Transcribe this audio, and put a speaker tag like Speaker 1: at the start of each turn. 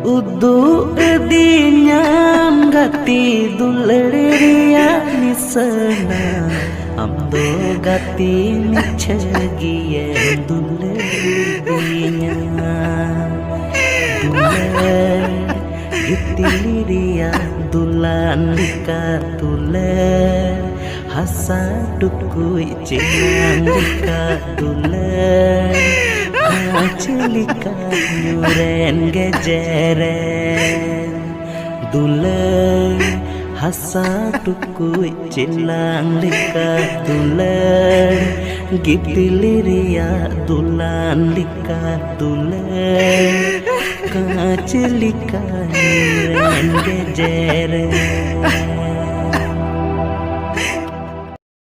Speaker 1: Uduk dinyam gati duleriya nisana Amdo gati michagiye duleriya Duler gitiliya dulan lika duler Hasadukku icing lika duler Cilika nyuren gejeren Duler hasadukku cilang lika duler Gipiliria dulan lika duler Kacilika nyuren gejeren